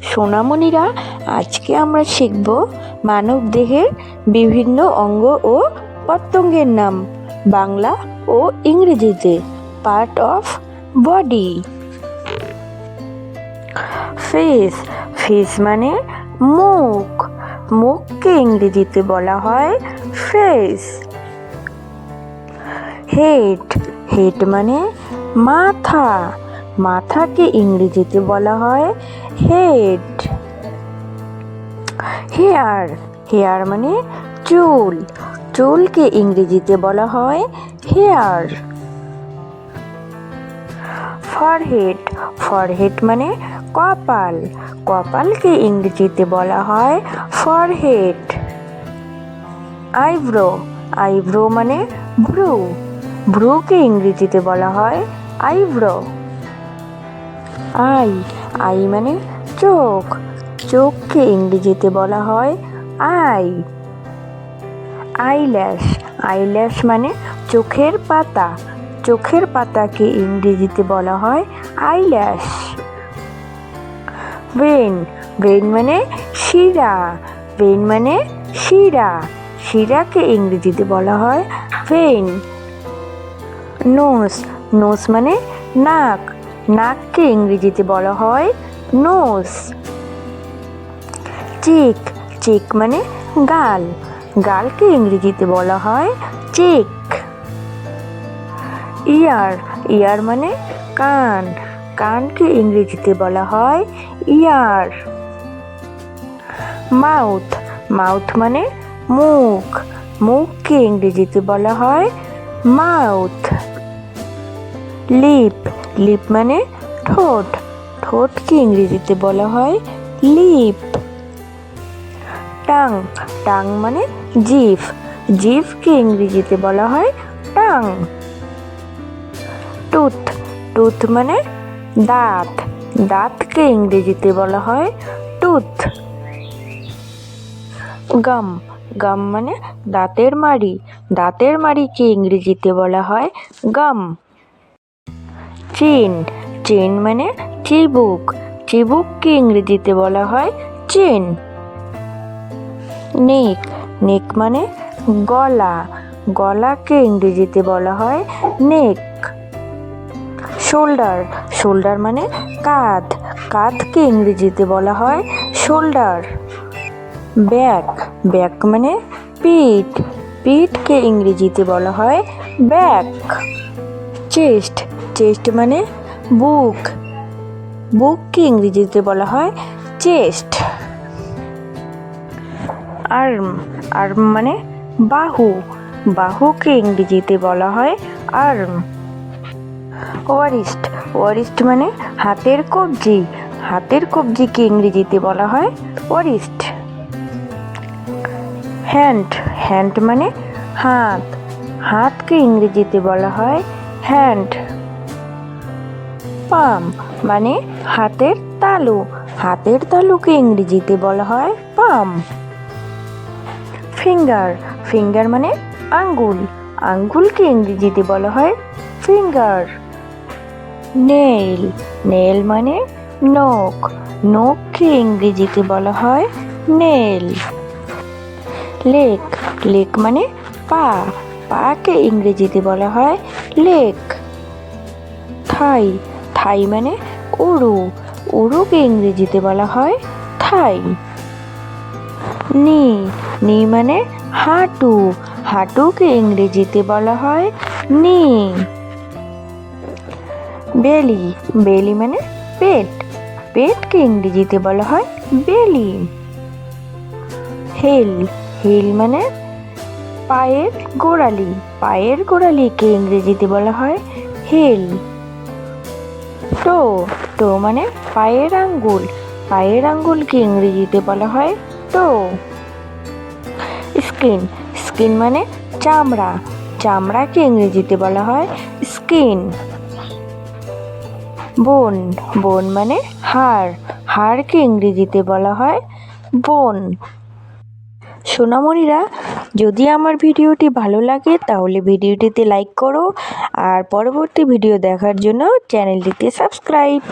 সোনামণিরা, আজকে আমরা শিখব মানব দেহের বিভিন্ন অঙ্গ ও প্রত্যঙ্গের নাম বাংলা ও ইংরেজিতে। Part of body. Face. Face মানে মুখ। মুখকে ইংরেজিতে বলা হয় ফেস। হেড। হেড মানে মাথা। মাথাকে ইংরেজিতে বলা হয় হেড। হেয়ার। হেয়ার মানে চুল। চুলকে ইংরেজিতে বলা হয় হেয়ার। ফরহেড। ফরহেড মানে কপাল। কপালকে ইংরেজিতে বলা হয় ফরহেড। আইব্রো। আইব্রো মানে ভ্রু। ভ্রুকে ইংরেজিতে বলা হয় আইব্রো। আই। আই মানে চোখ। চোখকে ইংরেজিতে বলা হয় আই। আইল্যাশ। আইল্যাশ মানে চোখের পাতা। চোখের পাতাকে ইংরেজিতে বলা হয় আইল্যাশ। ভেন। ভেন মানে শিরা। ভেন মানে শিরা। শিরাকে ইংরেজিতে বলা হয় ভেন। নোজ। নোজ মানে নাক। নাককে ইংরেজিতে বলা হয় নোজ। চিক। চিক মানে গাল। গালকে ইংরেজিতে বলা হয় চিক। ইয়ার। ইয়ার মানে কান। কানকে ইংরেজিতে বলা হয় ইয়ার। মাউথ। মাউথ মানে মুখ। মুখকে ইংরেজিতে বলা হয় মাউথ। লিপ। লিপ মানে ঠোঁট। ঠোঁটকে ইংরেজিতে বলা হয় লিপ। টাং। টাং মানে জিভ। জিভকে ইংরেজিতে বলা হয় টাং। টুথ। টুথ মানে দাঁত। দাঁতকে ইংরেজিতে বলা হয় টুথ। গাম। গাম মানে দাঁতের মাড়ি। দাঁতের মাড়িকে ইংরেজিতে বলা হয় গাম। চেন। চেন মানে চিবুক। চিবুককে ইংরেজিতে বলা হয় চেন। নেক। নেক মানে গলা। গলাকে ইংরেজিতে বলা হয় নেক। শোল্ডার। শোল্ডার মানে কাঁধ। কাঁধকে ইংরেজিতে বলা হয় শোল্ডার। ব্যাক। ব্যাক মানে পিঠ। পিঠকে ইংরেজিতে বলা হয় ব্যাক। চেস্ট। চেস্ট মানে বুক। বুককে ইংরেজিতে বলা হয় চেস্ট। আর্ম। আর্ম মানে বাহু। বাহুকে ইংরেজিতে বলা হয় আর্ম। ওয়ারিস্ট। ওয়ারিস্ট মানে হাতের কবজি। হাতের কবজিকে ইংরেজিতে বলা হয় ওয়ারিস্ট। হ্যান্ড। হ্যান্ড মানে হাত। হাতকে ইংরেজিতে বলা হয় হ্যান্ড। পাম মানে হাতের তালু। হাতের তালুকে ইংরেজিতে বলা হয় পাম। ফিঙ্গার। ফিঙ্গার মানে আঙ্গুল। আঙ্গুলকে ইংরেজিতে বলা হয় ফিঙ্গার। নেইল। নেইল মানে নখ। নখকে ইংরেজিতে বলা হয় নেইল। লেগ। লেগ মানে পা। পাকে ইংরেজিতে বলা হয় লেগ। থাই। থাই মানে উরু। উরুকে ইংরেজিতে বলা হয় থাই। নি। নি মানে হাঁটু। হাঁটুকে ইংরেজিতে বলা হয় নি। বেলি। বেলি মানে পেট। পেটকে ইংরেজিতে বলা হয় বেলি। হিল। হিল মানে পায়ের গোড়ালি। পায়ের গোড়ালিকে ইংরেজিতে বলা হয় হিল। টো। টো মানে পায়ের আঙ্গুল। পায়ের আঙ্গুলকে ইংরেজিতে বলা হয় টো। স্কিন। স্কিন মানে চামড়া। চামড়াকে ইংরেজিতে বলা হয় স্কিন। বোন। বোন মানে হাড়। হাড়কে ইংরেজিতে বলা হয় বোন। সোনামণিরা, যদি আমার ভিডিওটি ভালো লাগে তাহলে ভিডিওটিতে লাইক করো আর পরবর্তী ভিডিও দেখার জন্য চ্যানেলটিতে সাবস্ক্রাইব।